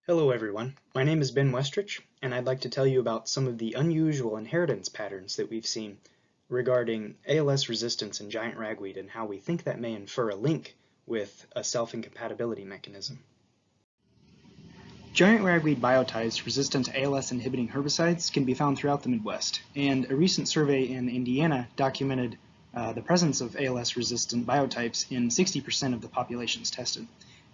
Hello everyone, my name is Ben Westrich, and I'd like to tell you about some of the unusual inheritance patterns that we've seen regarding ALS resistance in giant ragweed and how we think that may infer a link with a self-incompatibility mechanism. Giant ragweed biotypes resistant to ALS-inhibiting herbicides can be found throughout the Midwest, and a recent survey in Indiana documented the presence of ALS-resistant biotypes in 60% of the populations tested.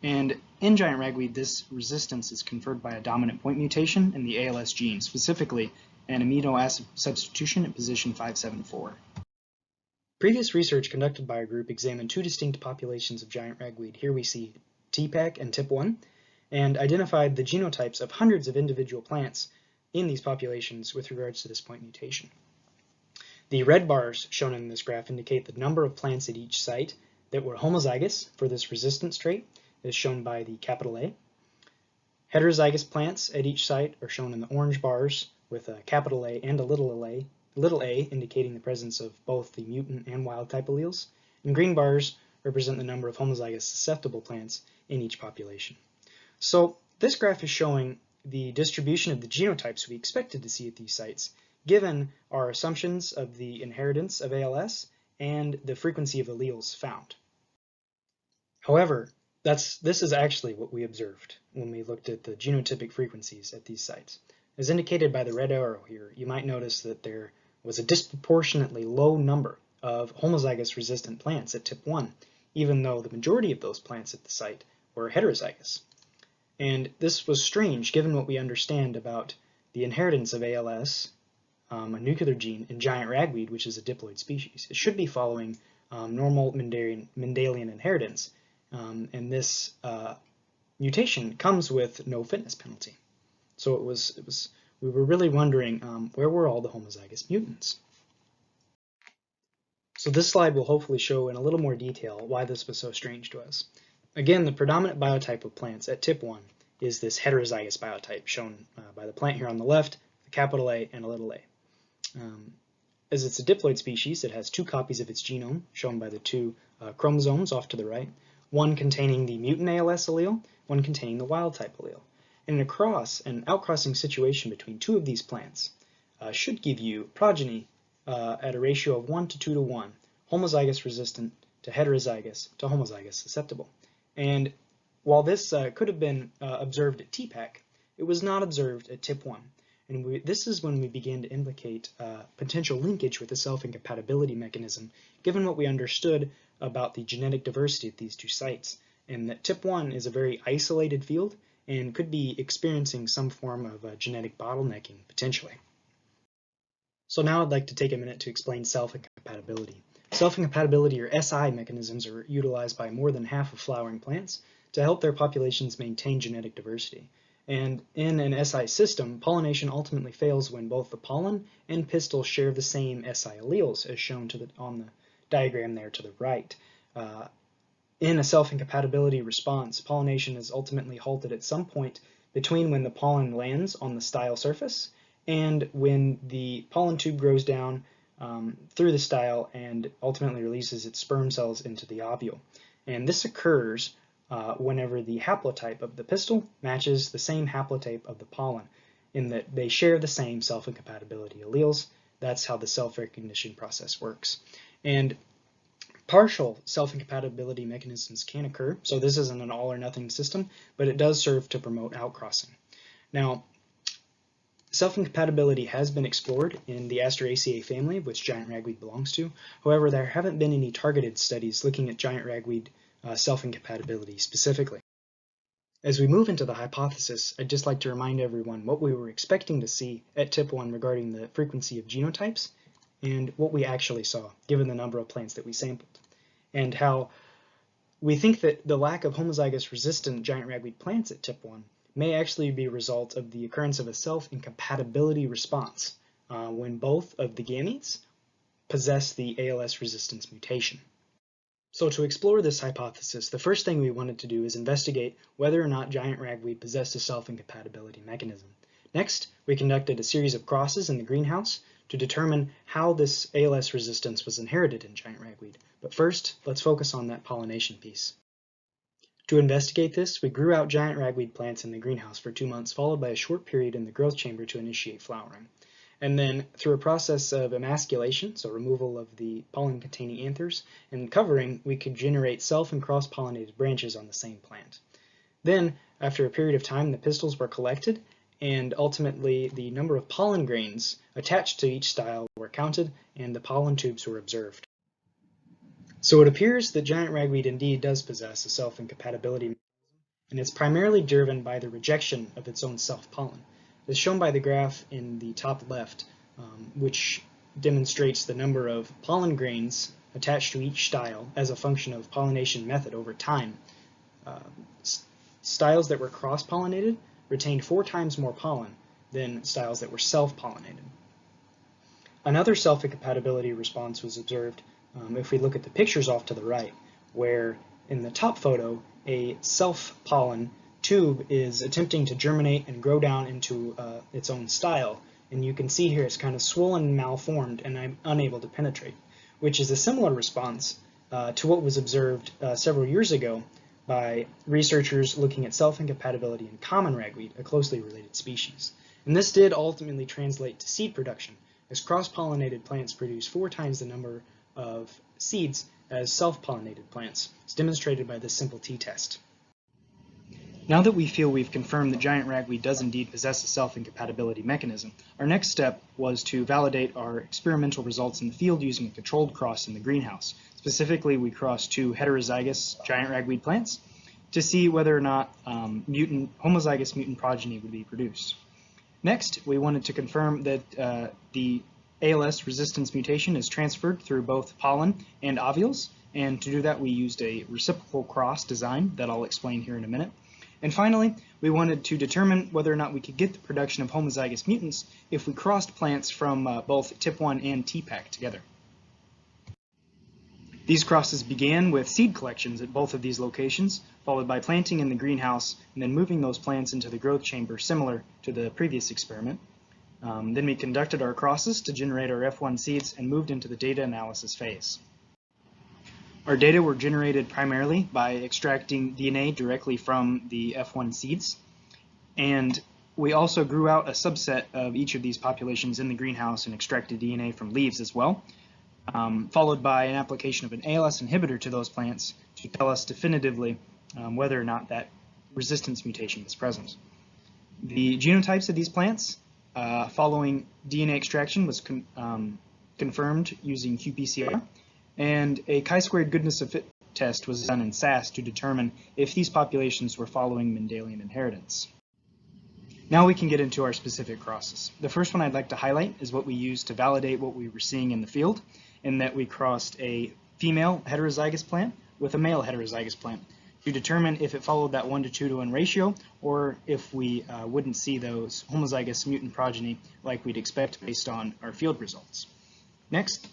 And in giant ragweed, this resistance is conferred by a dominant point mutation in the ALS gene, specifically an amino acid substitution at position 574. Previous research conducted by our group examined two distinct populations of giant ragweed. Here we see TPEC and TIP1, and identified the genotypes of hundreds of individual plants in these populations with regards to this point mutation. The red bars shown in this graph indicate the number of plants at each site that were homozygous for this resistance trait, is shown by the capital A. Heterozygous plants at each site are shown in the orange bars with a capital A and a little a indicating the presence of both the mutant and wild type alleles, and green bars represent the number of homozygous susceptible plants in each population. So this graph is showing the distribution of the genotypes we expected to see at these sites, given our assumptions of the inheritance of ALS and the frequency of alleles found. However, this is actually what we observed when we looked at the genotypic frequencies at these sites. As indicated by the red arrow here, you might notice that there was a disproportionately low number of homozygous resistant plants at tip 1, even though the majority of those plants at the site were heterozygous. And this was strange given what we understand about the inheritance of ALS, a nuclear gene, in giant ragweed, which is a diploid species. It should be following normal Mendelian inheritance. And this mutation comes with no fitness penalty. So we were really wondering where were all the homozygous mutants? So this slide will hopefully show in a little more detail why this was so strange to us. Again, the predominant biotype of plants at tip 1 is this heterozygous biotype shown by the plant here on the left, the capital A and a little a. As it's a diploid species, it has two copies of its genome, shown by the two chromosomes off to the right, one containing the mutant ALS allele, one containing the wild type allele. And an outcrossing situation between two of these plants should give you progeny at a ratio of 1 to 2 to 1, homozygous resistant to heterozygous to homozygous susceptible. And while this could have been observed at TPEC, it was not observed at TIP1. And this is when we began to implicate potential linkage with the self-incompatibility mechanism, given what we understood about the genetic diversity at these two sites, and that TIP1 is a very isolated field and could be experiencing some form of genetic bottlenecking, potentially. So now I'd like to take a minute to explain self-incompatibility. Self-incompatibility, or SI mechanisms, are utilized by more than half of flowering plants to help their populations maintain genetic diversity. And in an SI system, pollination ultimately fails when both the pollen and pistil share the same SI alleles, as shown on the diagram there to the right. In a self-incompatibility response, pollination is ultimately halted at some point between when the pollen lands on the style surface and when the pollen tube grows down through the style and ultimately releases its sperm cells into the ovule. And this occurs whenever the haplotype of the pistil matches the same haplotype of the pollen, in that they share the same self-incompatibility alleles. That's how the self-recognition process works. And partial self-incompatibility mechanisms can occur, so this isn't an all-or-nothing system, but it does serve to promote outcrossing. Now, self-incompatibility has been explored in the Asteraceae family, of which giant ragweed belongs to. However, there haven't been any targeted studies looking at giant ragweed self-incompatibility specifically. As we move into the hypothesis, I'd just like to remind everyone what we were expecting to see at tip 1 regarding the frequency of genotypes and what we actually saw, given the number of plants that we sampled, and how we think that the lack of homozygous resistant giant ragweed plants at tip 1 may actually be a result of the occurrence of a self-incompatibility response when both of the gametes possess the ALS resistance mutation. So to explore this hypothesis, the first thing we wanted to do is investigate whether or not giant ragweed possessed a self-incompatibility mechanism. Next, we conducted a series of crosses in the greenhouse to determine how this ALS resistance was inherited in giant ragweed. But first, let's focus on that pollination piece. To investigate this, we grew out giant ragweed plants in the greenhouse for 2 months, followed by a short period in the growth chamber to initiate flowering. And then through a process of emasculation, so removal of the pollen-containing anthers, and covering, we could generate self- and cross-pollinated branches on the same plant. Then, after a period of time, the pistils were collected, and ultimately the number of pollen grains attached to each style were counted, and the pollen tubes were observed. So it appears that giant ragweed indeed does possess a self-incompatibility mechanism, and it's primarily driven by the rejection of its own self-pollen. As shown by the graph in the top left, which demonstrates the number of pollen grains attached to each style as a function of pollination method over time. Styles that were cross-pollinated retained 4 times more pollen than styles that were self-pollinated. Another self-incompatibility response was observed if we look at the pictures off to the right, where in the top photo, a self-pollen tube is attempting to germinate and grow down into its own style, and you can see here it's kind of swollen and malformed and I'm unable to penetrate, which is a similar response to what was observed several years ago by researchers looking at self-incompatibility in common ragweed, a closely related species. And this did ultimately translate to seed production, as cross-pollinated plants produce 4 times the number of seeds as self-pollinated plants, as demonstrated by this simple t-test. Now that we feel we've confirmed that giant ragweed does indeed possess a self-incompatibility mechanism, our next step was to validate our experimental results in the field using a controlled cross in the greenhouse. Specifically, we crossed 2 heterozygous giant ragweed plants to see whether or not homozygous mutant progeny would be produced. Next, we wanted to confirm that the ALS resistance mutation is transferred through both pollen and ovules, and to do that we used a reciprocal cross design that I'll explain here in a minute. And finally, we wanted to determine whether or not we could get the production of homozygous mutants if we crossed plants from both TIP1 and TPAC together. These crosses began with seed collections at both of these locations, followed by planting in the greenhouse, and then moving those plants into the growth chamber similar to the previous experiment. Then we conducted our crosses to generate our F1 seeds and moved into the data analysis phase. Our data were generated primarily by extracting DNA directly from the F1 seeds, and we also grew out a subset of each of these populations in the greenhouse and extracted DNA from leaves as well, followed by an application of an ALS inhibitor to those plants to tell us definitively whether or not that resistance mutation is present. The genotypes of these plants following DNA extraction was confirmed using qPCR, and a chi-squared goodness of fit test was done in SAS to determine if these populations were following Mendelian inheritance. Now we can get into our specific crosses. The first one I'd like to highlight is what we used to validate what we were seeing in the field, in that we crossed a female heterozygous plant with a male heterozygous plant to determine if it followed that 1 to 2 to 1 ratio, or if we wouldn't see those homozygous mutant progeny like we'd expect based on our field results. Next,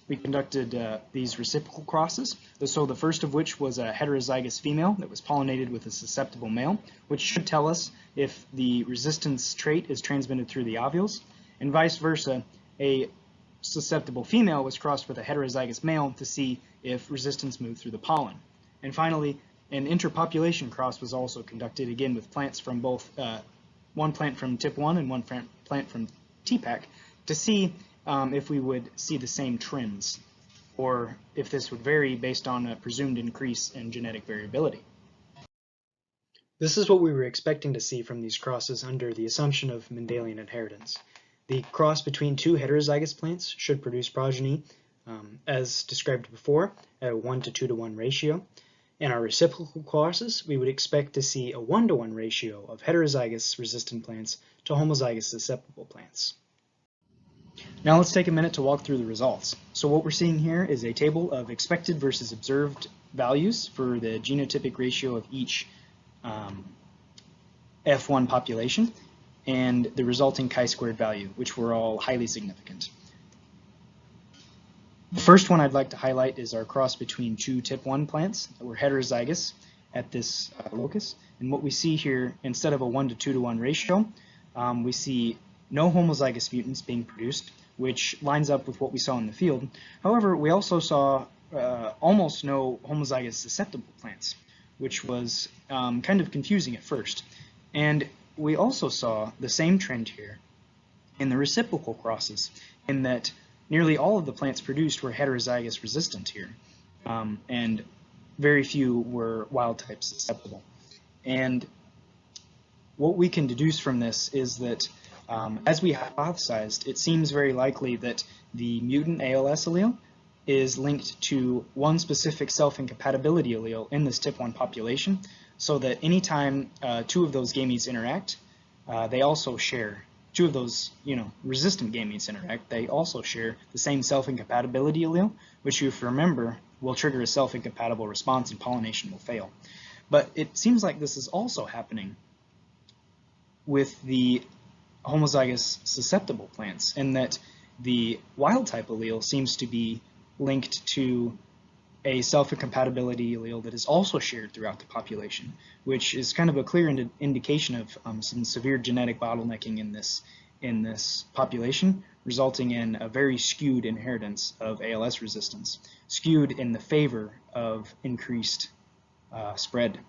we conducted these reciprocal crosses, so the first of which was a heterozygous female that was pollinated with a susceptible male, which should tell us if the resistance trait is transmitted through the ovules, and vice versa, a susceptible female was crossed with a heterozygous male to see if resistance moved through the pollen. And finally, an interpopulation cross was also conducted, again with plants from both, one plant from TIP1 and one plant from TPAC, to see if we would see the same trends, or if this would vary based on a presumed increase in genetic variability. This is what we were expecting to see from these crosses under the assumption of Mendelian inheritance. The cross between 2 heterozygous plants should produce progeny, as described before, at a 1 to 2 to 1 ratio. In our reciprocal crosses, we would expect to see a 1 to 1 ratio of heterozygous resistant plants to homozygous susceptible plants. Now let's take a minute to walk through the results. So what we're seeing here is a table of expected versus observed values for the genotypic ratio of each F1 population and the resulting chi-squared value, which were all highly significant. The first one I'd like to highlight is our cross between 2 TIP1 plants that were heterozygous at this locus. And what we see here, instead of a 1 to 2 to 1 ratio, we see no homozygous mutants being produced, which lines up with what we saw in the field. However, we also saw almost no homozygous susceptible plants, which was kind of confusing at first. And we also saw the same trend here in the reciprocal crosses, in that nearly all of the plants produced were heterozygous resistant here, and very few were wild type susceptible. And what we can deduce from this is that, as we hypothesized, it seems very likely that the mutant ALS allele is linked to one specific self-incompatibility allele in this TIP1 population, so that anytime two of those gametes interact, they also share, two of those resistant gametes interact, they also share the same self-incompatibility allele, which, if you remember, will trigger a self-incompatible response and pollination will fail. But it seems like this is also happening with the homozygous susceptible plants, in that the wild type allele seems to be linked to a self-incompatibility allele that is also shared throughout the population, which is kind of a clear indication of some severe genetic bottlenecking in this population, resulting in a very skewed inheritance of ALS resistance, skewed in the favor of increased spread.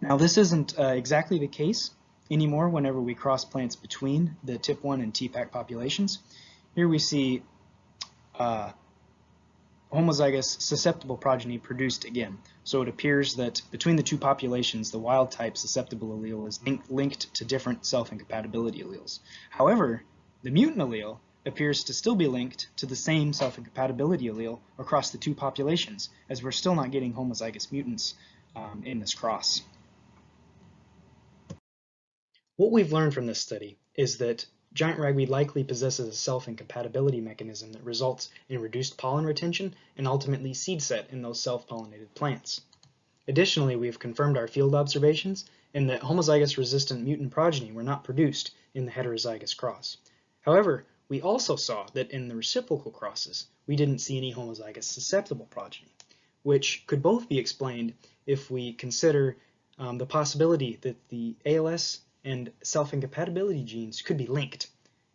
Now, this isn't exactly the case anymore whenever we cross plants between the TIP1 and TPAC populations. Here we see homozygous susceptible progeny produced again. So it appears that between the two populations, the wild type susceptible allele is linked to different self-incompatibility alleles. However, the mutant allele appears to still be linked to the same self-incompatibility allele across the two populations, as we're still not getting homozygous mutants in this cross. What we've learned from this study is that giant ragweed likely possesses a self-incompatibility mechanism that results in reduced pollen retention and ultimately seed set in those self-pollinated plants. Additionally, we have confirmed our field observations in that homozygous-resistant mutant progeny were not produced in the heterozygous cross. However, we also saw that in the reciprocal crosses, we didn't see any homozygous susceptible progeny, which could both be explained if we consider the possibility that the ALS and self-incompatibility genes could be linked,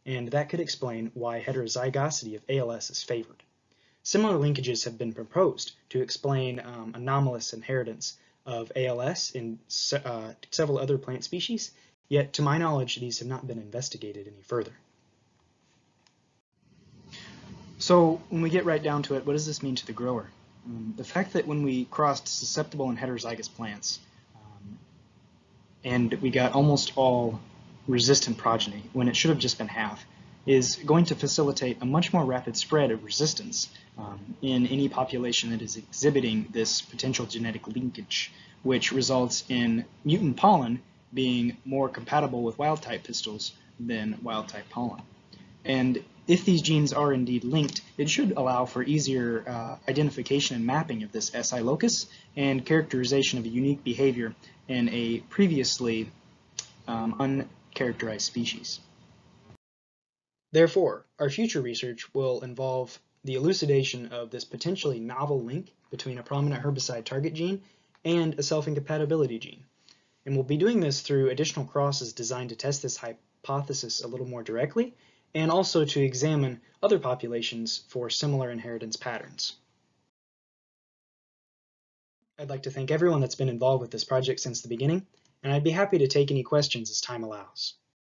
and that could explain why heterozygosity of ALS is favored. Similar linkages have been proposed to explain anomalous inheritance of ALS in several other plant species, yet to my knowledge these have not been investigated any further. So when we get right down to it, what does this mean to the grower? The fact that when we crossed susceptible and heterozygous plants, and we got almost all resistant progeny, when it should have just been half, is going to facilitate a much more rapid spread of resistance in any population that is exhibiting this potential genetic linkage, which results in mutant pollen being more compatible with wild-type pistils than wild-type pollen. And if these genes are indeed linked, it should allow for easier identification and mapping of this SI locus and characterization of a unique behavior in a previously uncharacterized species. Therefore, our future research will involve the elucidation of this potentially novel link between a prominent herbicide target gene and a self-incompatibility gene. And we'll be doing this through additional crosses designed to test this hypothesis a little more directly, and also to examine other populations for similar inheritance patterns. I'd like to thank everyone that's been involved with this project since the beginning, and I'd be happy to take any questions as time allows.